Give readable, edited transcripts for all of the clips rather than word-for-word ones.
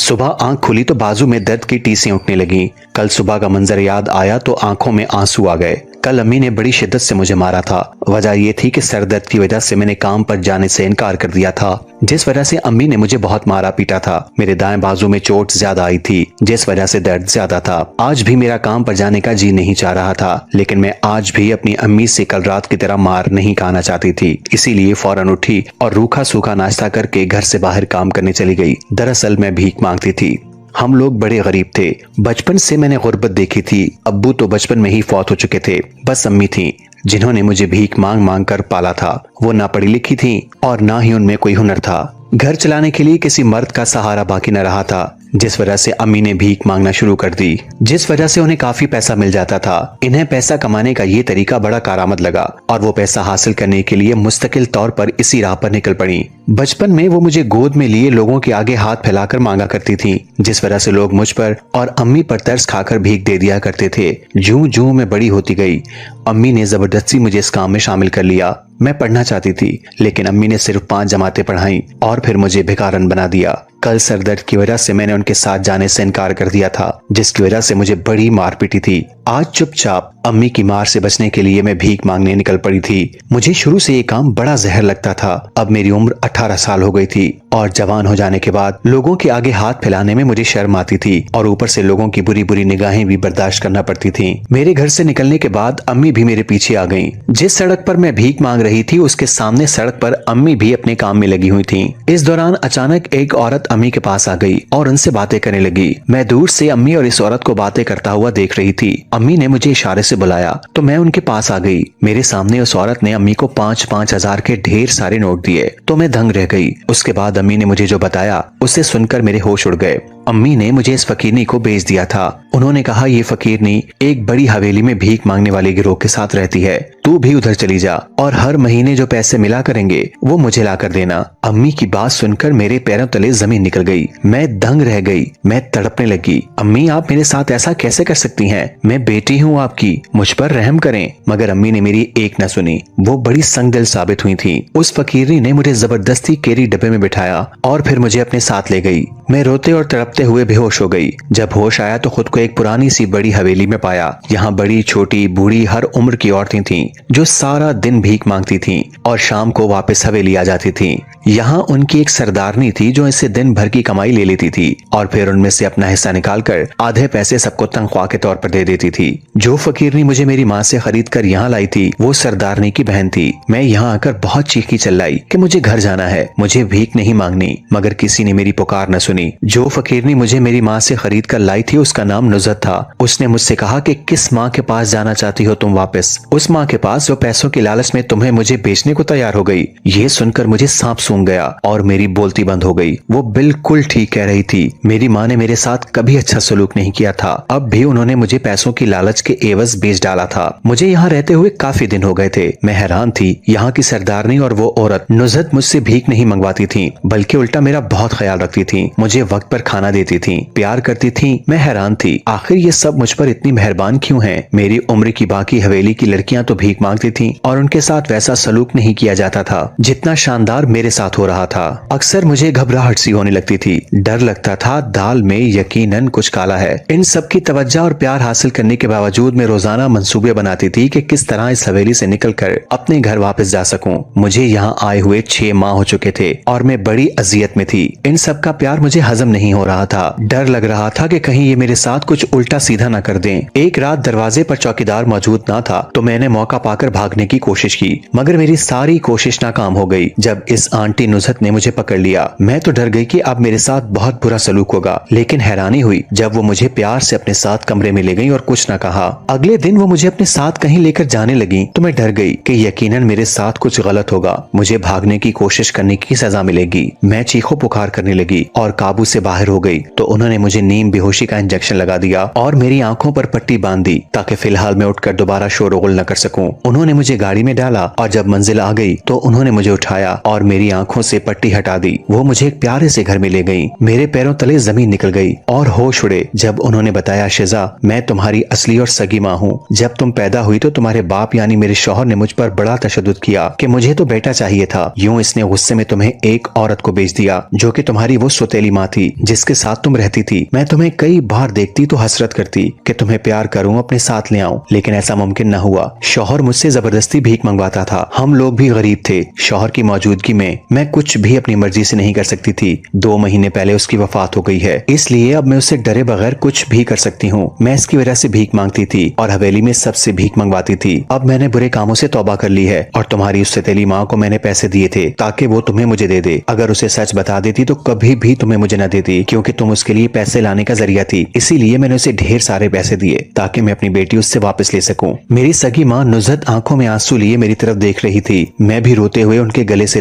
सुबह आंख खुली तो बाजू में दर्द की टीसें उठने लगी। कल सुबह का मंजर याद आया तो आंखों में आंसू आ गए। कल अम्मी ने बड़ी शिद्दत से मुझे मारा था। वजह यह थी कि सर दर्द की वजह से मैंने काम पर जाने से इनकार कर दिया था, जिस वजह से अम्मी ने मुझे बहुत मारा पीटा था। मेरे दाएं बाजू में चोट ज्यादा आई थी, जिस वजह से दर्द ज्यादा था। आज भी मेरा काम पर जाने का जी नहीं चाह रहा था, लेकिन मैं आज भी अपनी अम्मी से कल रात की तरह मार नहीं खाना चाहती थी। इसीलिए फौरन उठी और रूखा सूखा नाश्ता करके घर से बाहर काम करने चली गई। दरअसल मैं भीख मांगती थी। हम लोग बड़े गरीब थे। बचपन से मैंने गुर्बत देखी थी। अब्बू तो बचपन में ही फौत हो चुके थे। बस अम्मी थी जिन्होंने मुझे भीख मांग मांग कर पाला था। वो ना पढ़ी लिखी थी और ना ही उनमें कोई हुनर था। घर चलाने के लिए किसी मर्द का सहारा बाकी न रहा था, जिस वजह से अम्मी ने भीख मांगना शुरू कर दी, जिस वजह से उन्हें काफी पैसा मिल जाता था। इन्हें पैसा कमाने का ये तरीका बड़ा कारआमद लगा और वो पैसा हासिल करने के लिए मुस्तकिल तौर पर इसी राह पर निकल पड़ी। बचपन में वो मुझे गोद में लिए लोगों के आगे हाथ फैलाकर मांगा करती थी, जिस वजह से लोग मुझ पर और अम्मी पर तरस खाकर भीख दे दिया करते थे। जूं जूं मैं बड़ी होती गई, अम्मी ने जबरदस्ती मुझे इस काम में शामिल कर लिया। मैं पढ़ना चाहती थी, लेकिन अम्मी ने सिर्फ 5 जमातें पढ़ाई और फिर मुझे भिखारन बना दिया। कल सर दर्द की वजह से मैंने उनके साथ जाने से इनकार कर दिया था, जिसकी वजह से मुझे बड़ी मार पीटी थी। आज चुपचाप अम्मी की मार से बचने के लिए मैं भीख मांगने निकल पड़ी थी। मुझे शुरू से ये काम बड़ा जहर लगता था। अब मेरी उम्र 18 साल हो गई थी और जवान हो जाने के बाद लोगों के आगे हाथ फैलाने में मुझे शर्म आती थी और ऊपर से लोगों की बुरी बुरी निगाहें भी बर्दाश्त करना पड़ती थी। मेरे घर से निकलने के बाद अम्मी भी मेरे पीछे आ गईं। जिस सड़क पर मैं भीख मांग रही थी उसके सामने सड़क पर अम्मी भी अपने काम में लगी हुई थी। इस दौरान अचानक एक औरत अम्मी के पास आ गई और उनसे बातें करने लगी। मैं दूर से अम्मी और इस औरत को बातें करता हुआ देख रही थी। अम्मी ने मुझे इशारे से बुलाया तो मैं उनके पास आ गई। मेरे सामने उस औरत ने अम्मी को 5-5 हजार के ढेर सारे नोट दिए तो मैं दंग रह गई। उसके बाद अम्मी ने मुझे जो बताया उसे सुनकर मेरे होश उड़ गए। अम्मी ने मुझे इस फकीरनी को बेच दिया था। उन्होंने कहा ये फकीरनी एक बड़ी हवेली में भीख मांगने वाले गिरोह के साथ रहती है, तू भी उधर चली जा और हर महीने जो पैसे मिला करेंगे वो मुझे ला कर देना। अम्मी की बात सुनकर मेरे पैरों तले जमीन निकल गई। मैं दंग रह गई। मैं तड़पने लगी। अम्मी आप मेरे साथ ऐसा कैसे कर सकती हैं? मैं बेटी हूँ आपकी, मुझ पर रहम करें। मगर अम्मी ने मेरी एक न सुनी। वो बड़ी संगदिल साबित हुई थी। उस फकीरनी ने मुझे जबरदस्ती केरी डब्बे में बिठाया और फिर मुझे अपने साथ ले गई। मैं रोते और तड़पते हुए बेहोश हो गई। जब होश आया तो खुद को एक पुरानी सी बड़ी हवेली में पाया। यहाँ बड़ी छोटी बूढ़ी हर उम्र की औरतें थीं जो सारा दिन भीख मांगती थीं और शाम को वापस हवेली आ जाती थीं। यहाँ उनकी एक सरदारनी थी जो इससे दिन भर की कमाई ले लेती थी और फिर उनमें से अपना हिस्सा निकालकर आधे पैसे सबको तनख्वाह के तौर पर दे देती थी। जो फकीरनी मुझे मेरी माँ से खरीद कर यहाँ लाई थी वो सरदारनी की बहन थी। मैं यहाँ आकर बहुत चीखी चिल्लाई कि मुझे घर जाना है, मुझे भीख नहीं मांगनी, मगर किसी ने मेरी पुकार न सुनी। जो फकीरनी मुझे मेरी माँ से खरीद कर लाई थी उसका नाम नुज़त था। उसने मुझसे कहा कि किस माँ के पास जाना चाहती हो तुम वापस? उस माँ के पास जो पैसों की लालच में तुम्हें मुझे बेचने को तैयार हो गई। ये सुनकर मुझे सांप सूंघ गया और मेरी बोलती बंद हो गई। वो बिल्कुल ठीक कह रही थी। मेरी माँ ने मेरे साथ कभी अच्छा सलूक नहीं किया था। अब भी उन्होंने मुझे पैसों की लालच के एवज बेच डाला था। मुझे यहाँ रहते हुए काफी दिन हो गए थे। मैं हैरान थी। यहाँ की सरदारनी और वो औरत नुज़त मुझसे भीख नहीं मंगवाती थी, बल्कि उल्टा मेरा बहुत ख्याल रखती थी, मुझे वक्त पर खाना देती थी, प्यार करती थी। मैं हैरान थी आखिर ये सब मुझ पर इतनी मेहरबान क्यों हैं? मेरी उम्र की बाकी हवेली की लड़कियां तो भीख मांगती थीं और उनके साथ वैसा सलूक नहीं किया जाता था जितना शानदार मेरे साथ हो रहा था। अक्सर मुझे घबराहट सी होने लगती थी। डर लगता था दाल में यकीनन कुछ काला है। इन सब की तवज्जो और प्यार हासिल करने के बावजूद मैं रोजाना मंसूबे बनाती थी कि किस तरह इस हवेली से निकलकर अपने घर वापस जा सकूं। मुझे यहाँ आए हुए 6 माह हो चुके थे और मैं बड़ी अजियत में थी। इन सब का प्यार मुझे हजम नहीं हो रहा था। डर लग रहा था कि कहीं ये मेरे साथ कुछ उल्टा सीधा न कर दें। एक रात दरवाजे पर चौकीदार मौजूद न था तो मैंने मौका पाकर भागने की कोशिश की, मगर मेरी सारी कोशिश नाकाम हो गई। जब इस आंटी नुज़त ने मुझे पकड़ लिया मैं तो डर गई कि अब मेरे साथ बहुत बुरा सलूक होगा, लेकिन हैरानी हुई जब वो मुझे प्यार से अपने साथ कमरे में ले गई और कुछ न कहा। अगले दिन वो मुझे अपने साथ कहीं लेकर जाने लगी तो मैं डर गई कि यकीनन मेरे साथ कुछ गलत होगा, मुझे भागने की कोशिश करने की सजा मिलेगी। मैं चीखो पुकार करने लगी और काबू से बाहर हो गई तो उन्होंने मुझे नीम बेहोशी का इंजेक्शन लगा दिया और मेरी आंखों पर पट्टी बांध दी ताकि फिलहाल मैं उठकर दोबारा शोरगुल न कर सकूं। उन्होंने मुझे गाड़ी में डाला और जब मंजिल आ गई तो उन्होंने मुझे उठाया और मेरी आंखों से पट्टी हटा दी। वो मुझे एक प्यारे से घर में ले गई। मेरे पैरों तले जमीन निकल गई और होश उड़े जब उन्होंने बताया, शिजा मैं तुम्हारी असली और सगी माँ हूँ। जब तुम पैदा हुई तो तुम्हारे बाप यानी मेरे शौहर ने मुझ पर बड़ा तशद्दुद किया कि मुझे तो बेटा चाहिए था। यूं इसने गुस्से में तुम्हें एक औरत को बेच दिया जो कि तुम्हारी वो सौतेली माँ थी जिसके साथ तुम रहती थी। मैं तुम्हें कई बार देखती तो हसरत करती कि तुम्हें प्यार करूं, अपने साथ ले आऊं, लेकिन ऐसा मुमकिन न हुआ। शौहर मुझसे जबरदस्ती भीख मंगवाता था। हम लोग भी गरीब थे। शौहर की मौजूदगी में मैं कुछ भी अपनी मर्जी से नहीं कर सकती थी। 2 महीने पहले उसकी वफात हो गई है, इसलिए अब मैं उससे डरे बगैर कुछ भी कर सकती हूँ। मैं इसकी वजह से भीख मांगती थी और हवेली में सबसे भीख मंगवाती थी। अब मैंने बुरे कामों से तौबा कर ली है और तुम्हारी उस सौतेली माँ को मैंने पैसे दिए थे ताकि वो तुम्हें मुझे दे दे। अगर उसे सच बता देती तो कभी भी तुम्हें मुझे न देती, क्योंकि तुम उसके लिए पैसे लाने का जरिया थी। इसीलिए मैंने उसे ढेर सारे पैसे दिए ताकि मैं अपनी बेटी उससे वापस ले सकूं। मेरी सगी माँ नुज़हत आंखों में आंसू लिए मेरी तरफ देख रही थी। मैं भी रोते हुए उनके गले से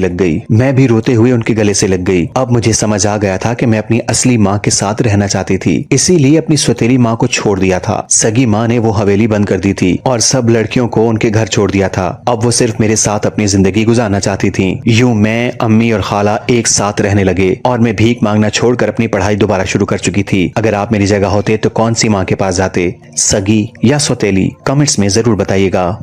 लग गई। अब मुझे समझ आ गया था कि मैं अपनी असली माँ के साथ रहना चाहती थी, इसीलिए अपनी सौतेली माँ को छोड़ दिया था। सगी माँ ने वो हवेली बंद कर दी थी और सब लड़कियों को उनके घर छोड़ दिया था। अब वो सिर्फ मेरे साथ अपनी जिंदगी गुजारना चाहती थी। यूं मैं, अम्मी और खाला एक साथ रहने लगे और मैं भीख मांगना छोड़कर अपनी पढ़ाई दोबारा शुरू कर चुकी थी। अगर आप मेरी जगह होते तो कौन सी माँ के पास जाते, सगी या सौतेली? कमेंट्स में जरूर बताइएगा।